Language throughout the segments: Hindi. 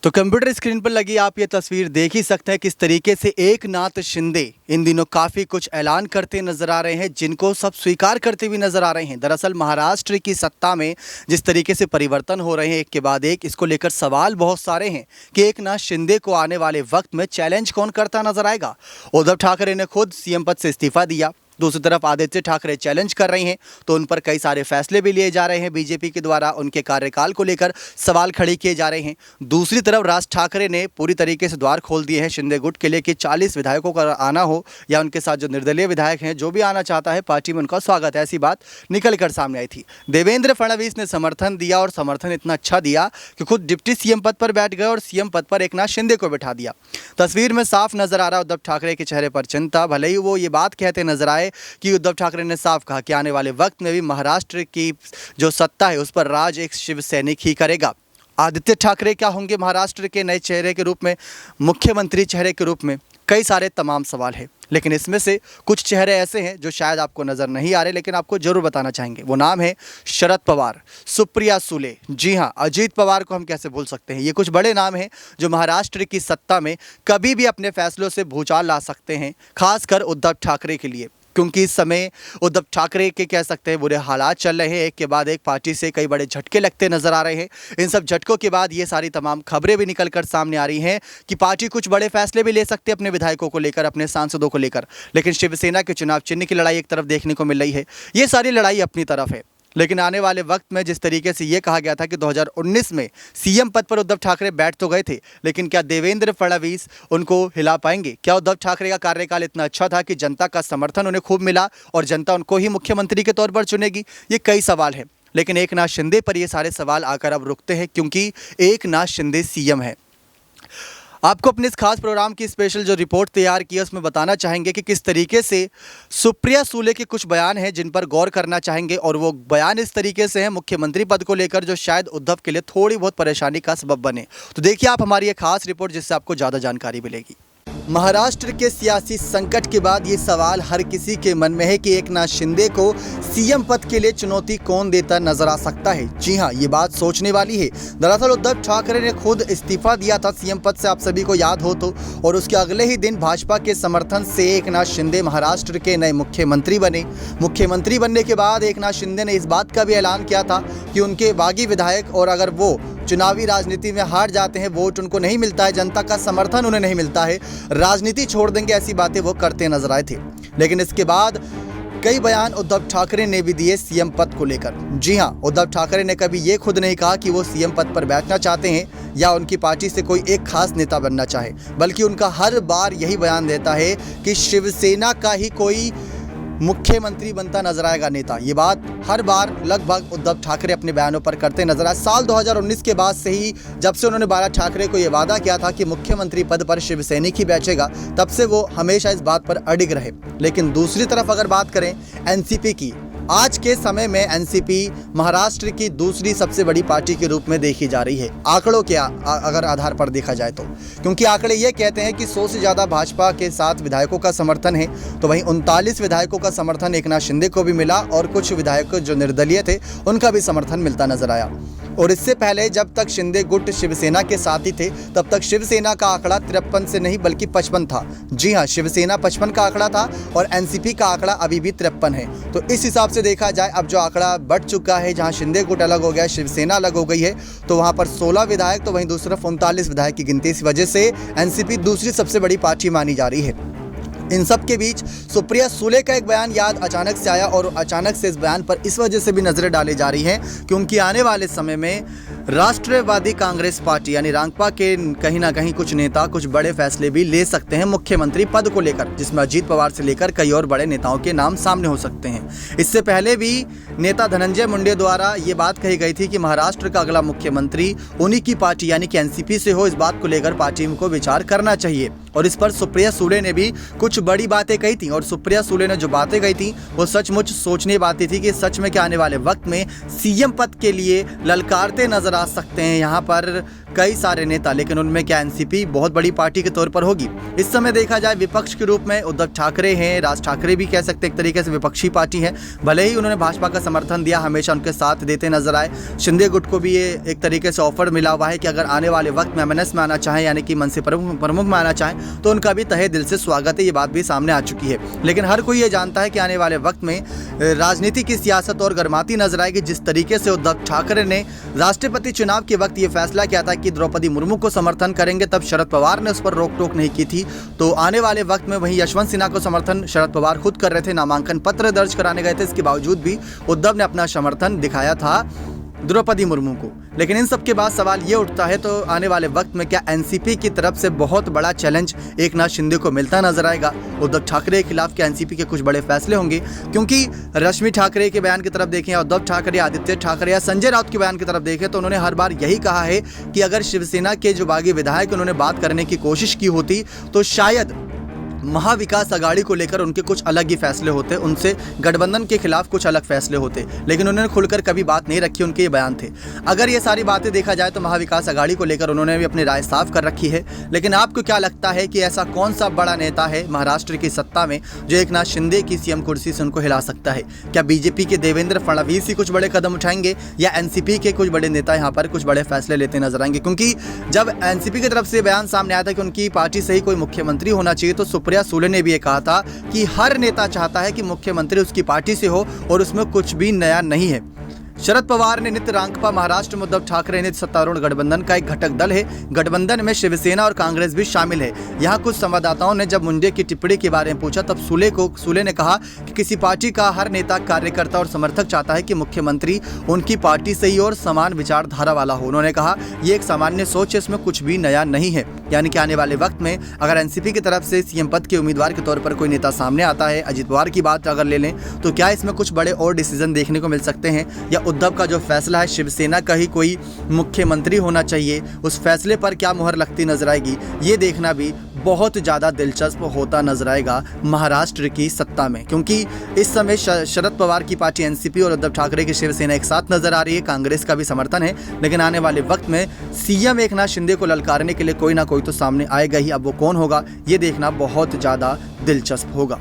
तो कंप्यूटर स्क्रीन पर लगी आप ये तस्वीर देख ही सकते हैं किस तरीके से एकनाथ शिंदे इन दिनों काफ़ी कुछ ऐलान करते नजर आ रहे हैं, जिनको सब स्वीकार करते भी नजर आ रहे हैं। दरअसल महाराष्ट्र की सत्ता में जिस तरीके से परिवर्तन हो रहे हैं एक के बाद एक, इसको लेकर सवाल बहुत सारे हैं कि एकनाथ शिंदे को आने वाले वक्त में चैलेंज कौन करता नजर आएगा। उद्धव ठाकरे ने खुद सीएम पद से इस्तीफा दिया, दूसरी तरफ आदित्य ठाकरे चैलेंज कर रहे हैं, तो उन पर कई सारे फैसले भी लिए जा रहे हैं बीजेपी के द्वारा, उनके कार्यकाल को लेकर सवाल खड़े किए जा रहे हैं। दूसरी तरफ राज ठाकरे ने पूरी तरीके से द्वार खोल दिए हैं शिंदे गुट के लिए कि 40 विधायकों का आना हो या उनके साथ जो निर्दलीय विधायक हैं जो भी आना चाहता है पार्टी में उनका स्वागत है, ऐसी बात निकल कर सामने आई थी। देवेंद्र फडणवीस ने समर्थन दिया और समर्थन इतना अच्छा दिया कि खुद डिप्टी सीएम पद पर बैठ गए और सीएम पद पर एकनाथ शिंदे को बिठा दिया। तस्वीर में साफ नजर आ रहा उद्धव ठाकरे के चेहरे पर चिंता, भले ही वो ये बात कहते नजर आए कि उद्धव ठाकरे ने साफ कहा कि आने वाले वक्त में भी महाराष्ट्र की जो सत्ता है उस पर राज एक शिव सैनिक ही करेगा। आदित्य ठाकरे क्या होंगे महाराष्ट्र के नए चेहरे के रूप में, मुख्यमंत्री चेहरे के रूप में? कई सारे तमाम सवाल है, लेकिन इसमें से कुछ चेहरे ऐसे हैं जो शायद आपको नज़र नहीं आ रहे, लेकिन आपको जरूर बताना चाहेंगे। वो नाम है शरद पवार, सुप्रिया सुले, जी हाँ, अजीत पवार को हम कैसे भूल सकते हैं। ये कुछ बड़े नाम हैं जो महाराष्ट्र की सत्ता में कभी भी अपने फैसलों से भूचाल ला सकते हैं, खासकर उद्धव ठाकरे के लिए, क्योंकि इस समय उद्धव ठाकरे के कह सकते हैं बुरे हालात चल रहे हैं। एक के बाद एक पार्टी से कई बड़े झटके लगते नजर आ रहे हैं। इन सब झटकों के बाद ये सारी तमाम खबरें भी निकलकर सामने आ रही हैं कि पार्टी कुछ बड़े फैसले भी ले सकती है अपने विधायकों को लेकर, अपने सांसदों को लेकर। लेकिन शिवसेना के चुनाव चिन्ह की लड़ाई एक तरफ देखने को मिल रही है, ये सारी लड़ाई अपनी तरफ है। लेकिन आने वाले वक्त में जिस तरीके से ये कहा गया था कि 2019 में सीएम पद पर उद्धव ठाकरे बैठ तो गए थे, लेकिन क्या देवेंद्र फडणवीस उनको हिला पाएंगे? क्या उद्धव ठाकरे का कार्यकाल इतना अच्छा था कि जनता का समर्थन उन्हें खूब मिला और जनता उनको ही मुख्यमंत्री के तौर पर चुनेगी? ये कई सवाल हैं, लेकिन एकनाथ शिंदे पर ये सारे सवाल आकर अब रुकते हैं, क्योंकि एकनाथ शिंदे सीएम है। आपको अपने इस खास प्रोग्राम की स्पेशल जो रिपोर्ट तैयार की है उसमें बताना चाहेंगे कि किस तरीके से सुप्रिया सुले के कुछ बयान हैं जिन पर गौर करना चाहेंगे, और वो बयान इस तरीके से हैं मुख्यमंत्री पद को लेकर जो शायद उद्धव के लिए थोड़ी बहुत परेशानी का सबब बने। तो देखिए आप हमारी ये खास रिपोर्ट, जिससे आपको ज़्यादा जानकारी मिलेगी। महाराष्ट्र के सियासी संकट के बाद ये सवाल हर किसी के मन में है कि एकनाथ शिंदे को सीएम पद के लिए चुनौती कौन देता नजर आ सकता है। जी हां, ये बात सोचने वाली है। दरअसल उद्धव ठाकरे ने खुद इस्तीफा दिया था सीएम पद से, आप सभी को याद हो तो, और उसके अगले ही दिन भाजपा के समर्थन से एकनाथ शिंदे महाराष्ट्र के नए मुख्यमंत्री बने। मुख्यमंत्री बनने के बाद एकनाथ शिंदे ने इस बात का भी ऐलान किया था कि उनके बागी विधायक, और अगर वो चुनावी राजनीति में हार जाते हैं, वोट उनको नहीं मिलता है, जनता का समर्थन उन्हें नहीं मिलता है, राजनीति छोड़ देंगे, ऐसी बातें वो करते नजर आए थे। लेकिन इसके बाद कई बयान उद्धव ठाकरे ने भी दिए सीएम पद को लेकर। जी हां, उद्धव ठाकरे ने कभी ये खुद नहीं कहा कि वो सीएम पद पर बैठना चाहते हैं या उनकी पार्टी से कोई एक खास नेता बनना चाहे, बल्कि उनका हर बार यही बयान देता है कि शिवसेना का ही कोई मुख्यमंत्री बनता नजर आएगा नेता। ये बात हर बार लगभग उद्धव ठाकरे अपने बयानों पर करते नजर आए। साल 2019 के बाद से ही, जब से उन्होंने बाला ठाकरे को ये वादा किया था कि मुख्यमंत्री पद पर शिवसैनिक ही बैठेगा, तब से वो हमेशा इस बात पर अडिग रहे। लेकिन दूसरी तरफ अगर बात करें एनसीपी की, आज के समय में एनसीपी महाराष्ट्र की दूसरी सबसे बड़ी पार्टी के रूप में देखी जा रही है, आंकड़ों के अगर आधार पर देखा जाए तो, क्योंकि आंकड़े ये कहते हैं कि 100 से ज़्यादा भाजपा के 7 विधायकों का समर्थन है, तो वहीं 39 विधायकों का समर्थन एकनाथ शिंदे को भी मिला और कुछ विधायक जो निर्दलीय थे उनका भी समर्थन मिलता नजर आया। और इससे पहले जब तक शिंदे गुट शिवसेना के साथ ही थे, तब तक शिवसेना का आंकड़ा 53 से नहीं बल्कि 55 था। जी हाँ, शिवसेना 55 का आंकड़ा था और एनसीपी का आंकड़ा अभी भी 53 है। तो इस हिसाब से देखा जाए अब जो आंकड़ा बढ़ चुका है, जहां शिंदे गुट अलग हो गया, शिवसेना अलग हो गई है, तो वहां पर 16 विधायक, तो वहीं दूसरी तरफ 39 विधायक की गिनती। इस वजह से एनसीपी दूसरी सबसे बड़ी पार्टी मानी जा रही है। इन सब के बीच सुप्रिया सुले का एक बयान याद अचानक से आया, और अचानक से इस बयान पर इस वजह से भी नजरें डाली जा रही हैं क्योंकि आने वाले समय में राष्ट्रवादी कांग्रेस पार्टी यानी रांगपा के कहीं ना कहीं कुछ नेता कुछ बड़े फैसले भी ले सकते हैं मुख्यमंत्री पद को लेकर, जिसमें अजीत पवार से लेकर कई और बड़े नेताओं के नाम सामने हो सकते हैं। इससे पहले भी नेता धनंजय मुंडे द्वारा ये बात कही गई थी कि महाराष्ट्र का अगला मुख्यमंत्री उन्हीं की पार्टी यानी कि एनसीपी से हो। इस बात को लेकर पार्टी को विचार करना चाहिए, और इस पर सुप्रिया सुले ने भी कुछ बड़ी बातें कही थी। और सुप्रिया सुले ने जो बातें कही थी वो सचमुच सोचने बातें थी कि सच में क्या आने वाले वक्त में सीएम पद के लिए ललकारते नजर आ सकते हैं यहाँ पर कई सारे नेता, लेकिन उनमें क्या एनसीपी बहुत बड़ी पार्टी के तौर पर होगी? इस समय देखा जाए विपक्ष के रूप में उद्धव ठाकरे हैं, राज ठाकरे भी कह सकते एक तरीके से विपक्षी पार्टी है। भले ही उन्होंने भाजपा का समर्थन दिया, हमेशा उनके साथ देते नजर आए। शिंदे गुट को भी ये एक तरीके से ऑफर मिला हुआ है कि अगर आने वाले वक्त में एमएनएस में आना चाहें, यानी कि मनसे प्रमुख में आना चाहें, तो उनका भी तहे दिल से स्वागत है। ये बात भी सामने आ चुकी है। लेकिन हर कोई ये जानता है कि आने वाले वक्त में राजनीति की सियासत और गर्माती नजर आएगी। जिस तरीके से उद्धव ठाकरे ने राष्ट्रपति चुनाव के वक्त ये फैसला किया था कि द्रौपदी मुर्मू को समर्थन करेंगे, तब शरद पवार ने उस पर रोक टोक नहीं की थी। तो आने वाले वक्त में वहीं यशवंत सिन्हा को समर्थन शरद पवार खुद कर रहे थे, नामांकन पत्र दर्ज कराने गए थे। इसके बावजूद भी उद्धव ने अपना समर्थन दिखाया था द्रौपदी मुर्मू को। लेकिन इन सब के बाद सवाल ये उठता है, तो आने वाले वक्त में क्या एनसीपी की तरफ से बहुत बड़ा चैलेंज एकनाथ शिंदे को मिलता नजर आएगा? उद्धव ठाकरे के खिलाफ क्या एनसीपी के कुछ बड़े फैसले होंगे? क्योंकि रश्मि ठाकरे के बयान की तरफ देखें, उद्धव ठाकरे, आदित्य ठाकरे या संजय राउत के बयान की तरफ देखें, तो उन्होंने हर बार यही कहा है कि अगर शिवसेना के जो बागी विधायक उन्होंने बात करने की कोशिश की होती तो शायद महाविकास अघाड़ी को लेकर उनके कुछ अलग ही फैसले होते, उनसे गठबंधन के खिलाफ कुछ अलग फैसले होते। लेकिन उन्होंने खुलकर कभी बात नहीं रखी, उनके ये बयान थे। अगर ये सारी बातें देखा जाए तो महाविकास अघाड़ी को लेकर उन्होंने भी अपनी राय साफ कर रखी है। लेकिन आपको क्या लगता है कि ऐसा कौन सा बड़ा नेता है महाराष्ट्र की सत्ता में जो एकनाथ शिंदे की सीएम कुर्सी से उनको हिला सकता है? क्या बीजेपी के देवेंद्र फडणवीस ही कुछ बड़े कदम उठाएंगे, या एनसीपी के कुछ बड़े नेता यहाँ पर कुछ बड़े फैसले लेते नजर आएंगे? क्योंकि जब एनसीपी की तरफ से बयान सामने आया था कि उनकी पार्टी से ही कोई मुख्यमंत्री होना चाहिए, तो सुप्रिया सुले ने भी कहा था कि हर नेता चाहता है कि मुख्यमंत्री उसकी पार्टी से हो और उसमें कुछ भी नया नहीं है। शरद पवार ने नित्य रांगपा महाराष्ट्र में उद्धव ठाकरे ने सत्तारूढ़ गठबंधन का एक घटक दल है। गठबंधन में शिवसेना और कांग्रेस भी शामिल है। यहाँ कुछ संवाददाताओं ने जब मुंडे की टिप्पणी के बारे में पूछा, तब सुले ने कहा कि किसी पार्टी का हर नेता, कार्यकर्ता और समर्थक चाहता है कि मुख्यमंत्री उनकी पार्टी से ही और समान विचारधारा वाला हो। उन्होंने कहा ये एक सामान्य सोच है, इसमें कुछ भी नया नहीं है। यानी कि आने वाले वक्त में अगर एनसीपी की तरफ से सीएम पद के उम्मीदवार के तौर पर कोई नेता सामने आता है, अजित पवार की बात अगर ले लें, तो क्या इसमें कुछ बड़े और डिसीजन देखने को मिल सकते हैं? या उद्धव का जो फैसला है शिवसेना का ही कोई मुख्यमंत्री होना चाहिए, उस फैसले पर क्या मुहर लगती नजर आएगी? ये देखना भी बहुत ज़्यादा दिलचस्प होता नजर आएगा महाराष्ट्र की सत्ता में। क्योंकि इस समय शरद पवार की पार्टी एनसीपी और उद्धव ठाकरे की शिवसेना एक साथ नजर आ रही है, कांग्रेस का भी समर्थन है। लेकिन आने वाले वक्त में सीएम एकनाथ शिंदे को ललकारने के लिए कोई ना कोई तो सामने आएगा ही। अब वो कौन होगा, ये देखना बहुत ज़्यादा दिलचस्प होगा।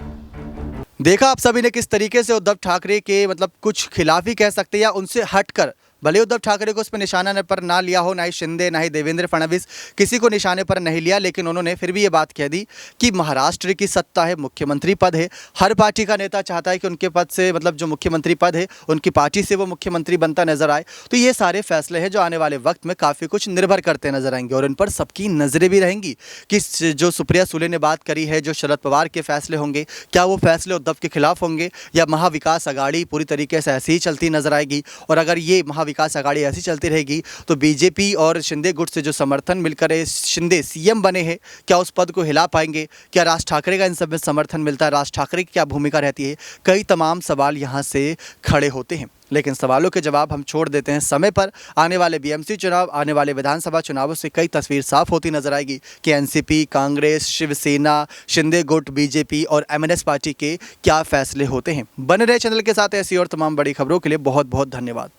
देखा आप सभी ने किस तरीके से उद्धव ठाकरे के मतलब कुछ खिलाफ ही कह सकते हैं, या उनसे हटकर, भले उद्धव ठाकरे को उस पर निशाना पर ना लिया हो, ना ही शिंदे ना ही देवेंद्र फडणवीस किसी को निशाने पर नहीं लिया, लेकिन उन्होंने फिर भी ये बात कह दी कि महाराष्ट्र की सत्ता है, मुख्यमंत्री पद है। हर पार्टी का नेता चाहता है कि उनके पद से मतलब जो मुख्यमंत्री पद है उनकी पार्टी से वो मुख्यमंत्री बनता नजर आए। तो ये सारे फैसले हैं जो आने वाले वक्त में काफ़ी कुछ निर्भर करते नजर आएंगे, और इन पर सबकी नज़रें भी रहेंगी कि जो सुप्रिया सुले ने बात करी है, जो शरद पवार के फैसले होंगे, क्या वो फैसले उद्धव के खिलाफ होंगे, या महाविकास अघाड़ी पूरी तरीके से ऐसी ही चलती नजर आएगी? और अगर ये महाविकास अघाड़ी ऐसी चलती रहेगी तो बीजेपी और शिंदे गुट से जो समर्थन मिलकर शिंदे सीएम बने हैं, क्या उस पद को हिला पाएंगे? क्या राज ठाकरे का इन सब में समर्थन मिलता है? राज ठाकरे की क्या भूमिका रहती है? कई तमाम सवाल यहाँ से खड़े होते हैं, लेकिन सवालों के जवाब हम छोड़ देते हैं समय पर। आने वाले बीएमसी चुनाव, आने वाले विधानसभा चुनावों से कई तस्वीर साफ होती नजर आएगी कि एनसीपी, कांग्रेस, शिवसेना, शिंदे गुट, बीजेपी और एमएनएस पार्टी के क्या फैसले होते हैं। बने रहे चैनल के साथ ऐसी और तमाम बड़ी खबरों के लिए बहुत बहुत धन्यवाद।